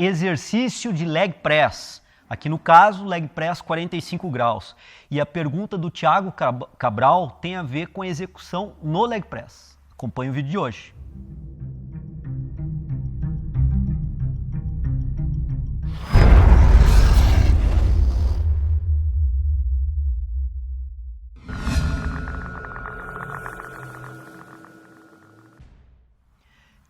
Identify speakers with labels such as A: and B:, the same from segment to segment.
A: exercício de leg press. Aqui no caso, leg press 45 graus. E a pergunta do Thiago Cabral tem a ver com a execução no leg press. Acompanhe o vídeo de hoje.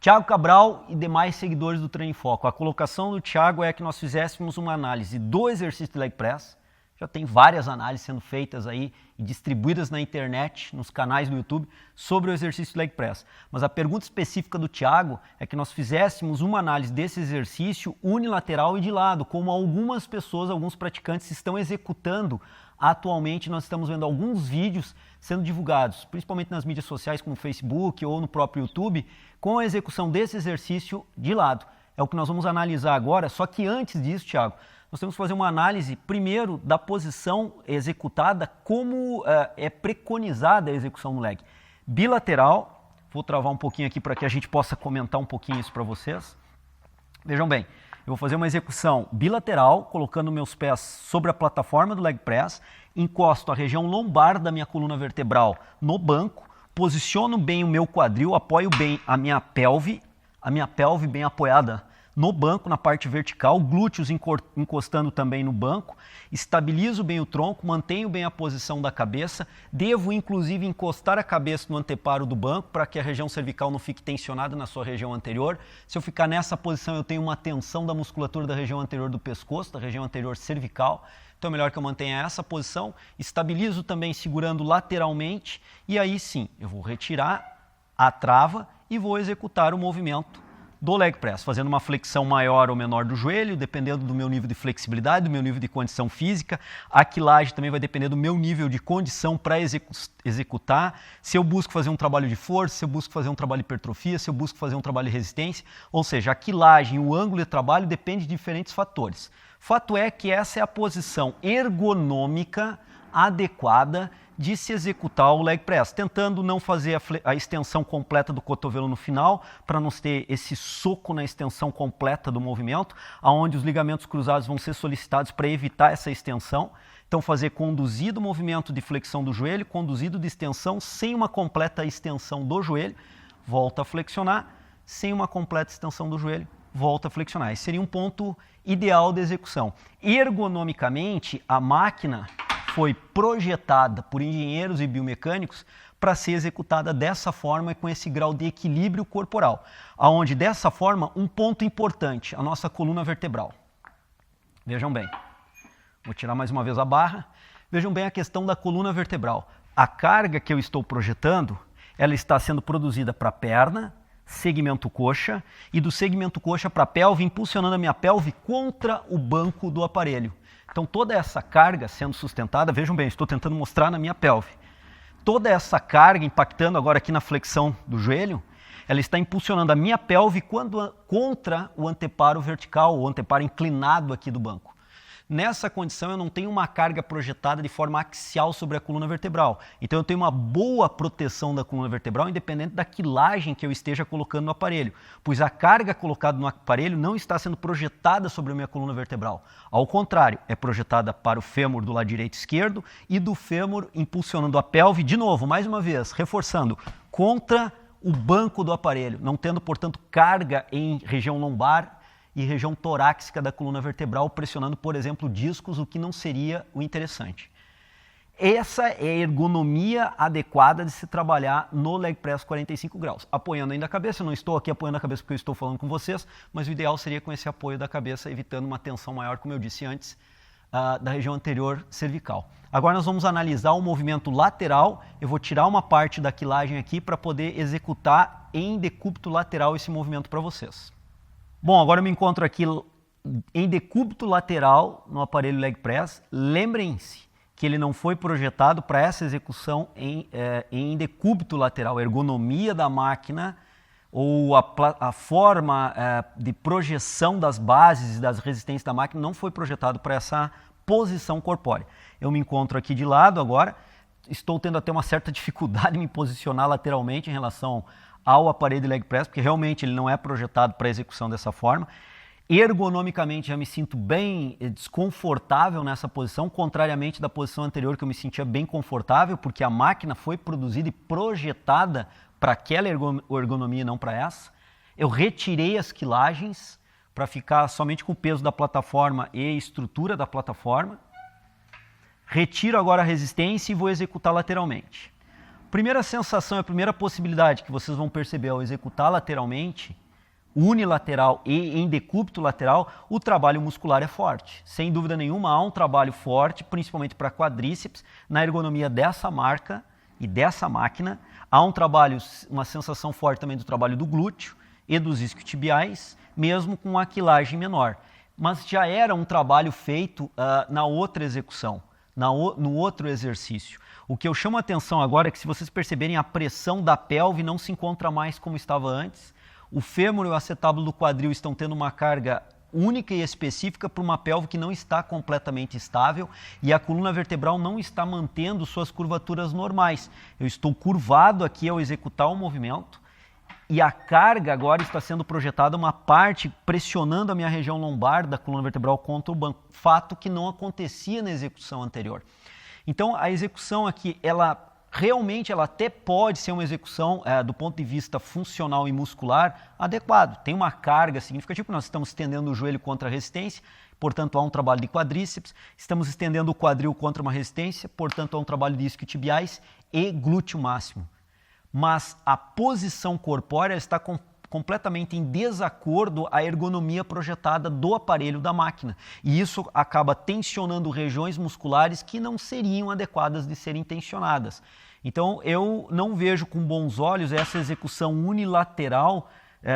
A: Thiago Cabral e demais seguidores do Treino em Foco. A colocação do Thiago é que nós fizéssemos uma análise do exercício de leg press. Já tem várias análises sendo feitas aí e distribuídas na internet, nos canais do YouTube, sobre o exercício de leg press. Mas a pergunta específica do Thiago é que nós fizéssemos uma análise desse exercício unilateral e de lado, como algumas pessoas, alguns praticantes estão executando. Atualmente nós estamos vendo alguns vídeos sendo divulgados, principalmente nas mídias sociais como o Facebook ou no próprio YouTube, com a execução desse exercício de lado. É o que nós vamos analisar agora, só que antes disso, Thiago, nós temos que fazer uma análise, primeiro, da posição executada, como é preconizada a execução no leg. Bilateral, vou travar um pouquinho aqui para que a gente possa comentar um pouquinho isso para vocês. Vejam bem, eu vou fazer uma execução bilateral, colocando meus pés sobre a plataforma do leg press, encosto a região lombar da minha coluna vertebral no banco, posiciono bem o meu quadril, apoio bem a minha pelve bem apoiada no banco, na parte vertical, glúteos encostando também no banco, estabilizo bem o tronco, mantenho bem a posição da cabeça, devo inclusive encostar a cabeça no anteparo do banco para que a região cervical não fique tensionada na sua região anterior. Se eu ficar nessa posição, eu tenho uma tensão da musculatura da região anterior do pescoço, da região anterior cervical. Então é melhor que eu mantenha essa posição, estabilizo também segurando lateralmente e aí sim, eu vou retirar a trava e vou executar o movimento do leg press, fazendo uma flexão maior ou menor do joelho, dependendo do meu nível de flexibilidade, do meu nível de condição física. A quilagem também vai depender do meu nível de condição para executar. Se eu busco fazer um trabalho de força, se eu busco fazer um trabalho de hipertrofia, se eu busco fazer um trabalho de resistência. Ou seja, a quilagem, o ângulo de trabalho depende de diferentes fatores. Fato é que essa é a posição ergonômica adequada de se executar o leg press, tentando não fazer a extensão completa do cotovelo no final, para não ter esse soco na extensão completa do movimento, aonde os ligamentos cruzados vão ser solicitados para evitar essa extensão. Então fazer conduzido o movimento de flexão do joelho, conduzido de extensão, sem uma completa extensão do joelho, volta a flexionar, sem uma completa extensão do joelho, volta a flexionar. Esse seria um ponto ideal de execução. Ergonomicamente, a máquina foi projetada por engenheiros e biomecânicos para ser executada dessa forma e com esse grau de equilíbrio corporal, aonde dessa forma um ponto importante, a nossa coluna vertebral. Vejam bem, vou tirar mais uma vez a barra, vejam bem a questão da coluna vertebral. A carga que eu estou projetando, ela está sendo produzida para a perna, segmento coxa, e do segmento coxa para a pelve, impulsionando a minha pelve contra o banco do aparelho. Então toda essa carga sendo sustentada, vejam bem, estou tentando mostrar na minha pelve. Toda essa carga impactando agora aqui na flexão do joelho, ela está impulsionando a minha pelve contra o anteparo vertical, o anteparo inclinado aqui do banco. Nessa condição eu não tenho uma carga projetada de forma axial sobre a coluna vertebral. Então eu tenho uma boa proteção da coluna vertebral independente da quilagem que eu esteja colocando no aparelho, pois a carga colocada no aparelho não está sendo projetada sobre a minha coluna vertebral. Ao contrário, é projetada para o fêmur do lado direito e esquerdo e do fêmur impulsionando a pelve, de novo, mais uma vez, reforçando, contra o banco do aparelho, não tendo, portanto, carga em região lombar e região torácica da coluna vertebral, pressionando, por exemplo, discos, o que não seria o interessante. Essa é a ergonomia adequada de se trabalhar no leg press 45 graus. Apoiando ainda a cabeça, eu não estou aqui apoiando a cabeça porque eu estou falando com vocês, mas o ideal seria com esse apoio da cabeça, evitando uma tensão maior, como eu disse antes, da região anterior cervical. Agora nós vamos analisar o movimento lateral. Eu vou tirar uma parte da quilagem aqui para poder executar em decúbito lateral esse movimento para vocês. Bom, agora eu me encontro aqui em decúbito lateral no aparelho leg press. Lembrem-se que ele não foi projetado para essa execução em decúbito lateral. A ergonomia da máquina ou a forma de projeção das bases e das resistências da máquina não foi projetado para essa posição corpórea. Eu me encontro aqui de lado agora, estou tendo até uma certa dificuldade em me posicionar lateralmente em relação ao aparelho de leg press, porque realmente ele não é projetado para execução dessa forma. Ergonomicamente já me sinto bem desconfortável nessa posição, contrariamente da posição anterior que eu me sentia bem confortável, porque a máquina foi produzida e projetada para aquela ergonomia e não para essa. Eu retirei as quilagens para ficar somente com o peso da plataforma e estrutura da plataforma. Retiro agora a resistência e vou executar lateralmente. Primeira sensação, a primeira possibilidade que vocês vão perceber ao executar lateralmente, unilateral e em decúbito lateral, o trabalho muscular é forte. Sem dúvida nenhuma, há um trabalho forte, principalmente para quadríceps, na ergonomia dessa marca e dessa máquina. Há um trabalho, uma sensação forte também do trabalho do glúteo e dos isquiotibiais, mesmo com a quilagem menor. Mas já era um trabalho feito na outra execução, no outro exercício. O que eu chamo a atenção agora é que, se vocês perceberem, a pressão da pelve não se encontra mais como estava antes. O fêmur e o acetábulo do quadril estão tendo uma carga única e específica para uma pelve que não está completamente estável, e a coluna vertebral não está mantendo suas curvaturas normais. Eu estou curvado aqui ao executar o movimento e a carga agora está sendo projetada uma parte pressionando a minha região lombar da coluna vertebral contra o banco, fato que não acontecia na execução anterior. Então a execução aqui, ela até pode ser uma execução do ponto de vista funcional e muscular adequado. Tem uma carga significativa, porque nós estamos estendendo o joelho contra a resistência, portanto há um trabalho de quadríceps, estamos estendendo o quadril contra uma resistência, portanto há um trabalho de isquiotibiais e glúteo máximo. Mas a posição corpórea está completamente em desacordo à ergonomia projetada do aparelho da máquina. E isso acaba tensionando regiões musculares que não seriam adequadas de serem tensionadas. Então eu não vejo com bons olhos essa execução unilateral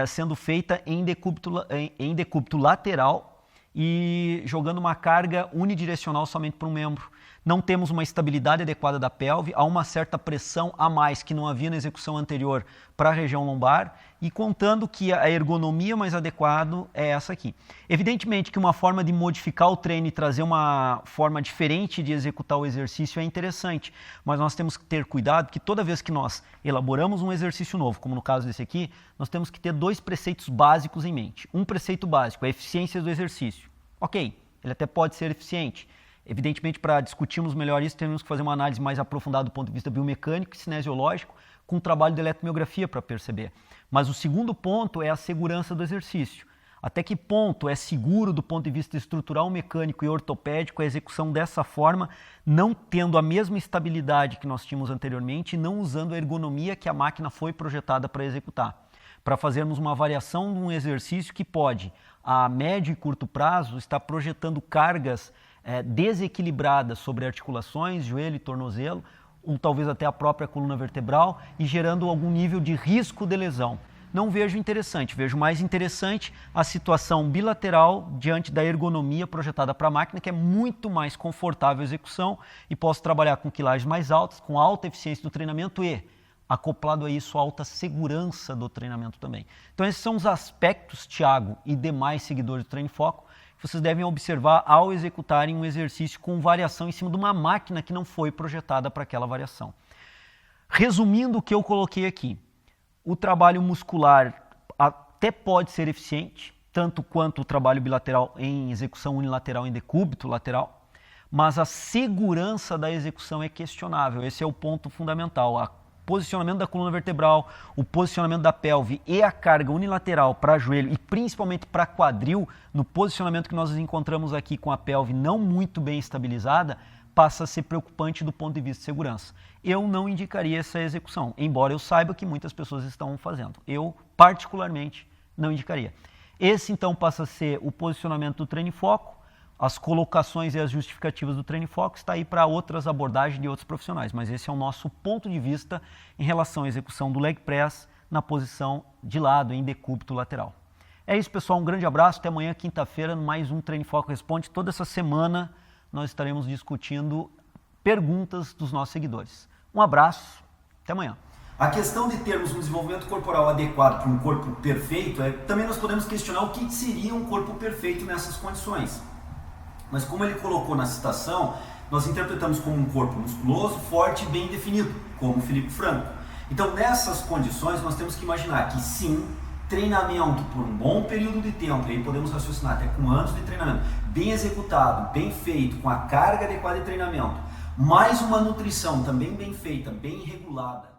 A: sendo feita em decúbito lateral e jogando uma carga unidirecional somente para um membro. Não temos uma estabilidade adequada da pelve, há uma certa pressão a mais que não havia na execução anterior para a região lombar, e contando que a ergonomia mais adequada é essa aqui. Evidentemente que uma forma de modificar o treino e trazer uma forma diferente de executar o exercício é interessante, mas nós temos que ter cuidado que toda vez que nós elaboramos um exercício novo, como no caso desse aqui, nós temos que ter dois preceitos básicos em mente. Um preceito básico é a eficiência do exercício. Ok, ele até pode ser eficiente. Evidentemente, para discutirmos melhor isso, temos que fazer uma análise mais aprofundada do ponto de vista biomecânico e cinesiológico, com o trabalho de eletromiografia para perceber. Mas o segundo ponto é a segurança do exercício. Até que ponto é seguro do ponto de vista estrutural, mecânico e ortopédico a execução dessa forma, não tendo a mesma estabilidade que nós tínhamos anteriormente e não usando a ergonomia que a máquina foi projetada para executar. Para fazermos uma variação de um exercício que pode, a médio e curto prazo, estar projetando cargas desequilibradas sobre articulações, joelho e tornozelo, ou talvez até a própria coluna vertebral, e gerando algum nível de risco de lesão. Não vejo interessante, vejo mais interessante a situação bilateral diante da ergonomia projetada para a máquina, que é muito mais confortável a execução, e posso trabalhar com quilagens mais altas, com alta eficiência do treinamento e, acoplado a isso, alta segurança do treinamento também. Então esses são os aspectos, Thiago e demais seguidores do Treino em Foco, que vocês devem observar ao executarem um exercício com variação em cima de uma máquina que não foi projetada para aquela variação. Resumindo o que eu coloquei aqui, o trabalho muscular até pode ser eficiente, tanto quanto o trabalho bilateral em execução unilateral em decúbito lateral, mas a segurança da execução é questionável. Esse é o ponto fundamental. O posicionamento da coluna vertebral, o posicionamento da pelve e a carga unilateral para joelho e principalmente para quadril, no posicionamento que nós encontramos aqui com a pelve não muito bem estabilizada, passa a ser preocupante do ponto de vista de segurança. Eu não indicaria essa execução, embora eu saiba que muitas pessoas estão fazendo. Eu, particularmente, não indicaria. Esse, então, passa a ser o posicionamento do treino em foco. As colocações e as justificativas do treino em foco está aí para outras abordagens de outros profissionais, mas esse é o nosso ponto de vista em relação à execução do leg press na posição de lado, em decúbito lateral. É isso, pessoal. Um grande abraço. Até amanhã, quinta-feira, mais um Treino em Foco Responde. Toda essa semana nós estaremos discutindo perguntas dos nossos seguidores. Um abraço. Até amanhã.
B: A questão de termos um desenvolvimento corporal adequado para um corpo perfeito, também nós podemos questionar o que seria um corpo perfeito nessas condições. Mas como ele colocou na citação, nós interpretamos como um corpo musculoso, forte e bem definido, como o Felipe Franco. Então, nessas condições, nós temos que imaginar que sim, treinamento por um bom período de tempo, aí podemos raciocinar até com anos de treinamento, bem executado, bem feito, com a carga adequada de treinamento, mais uma nutrição também bem feita, bem regulada,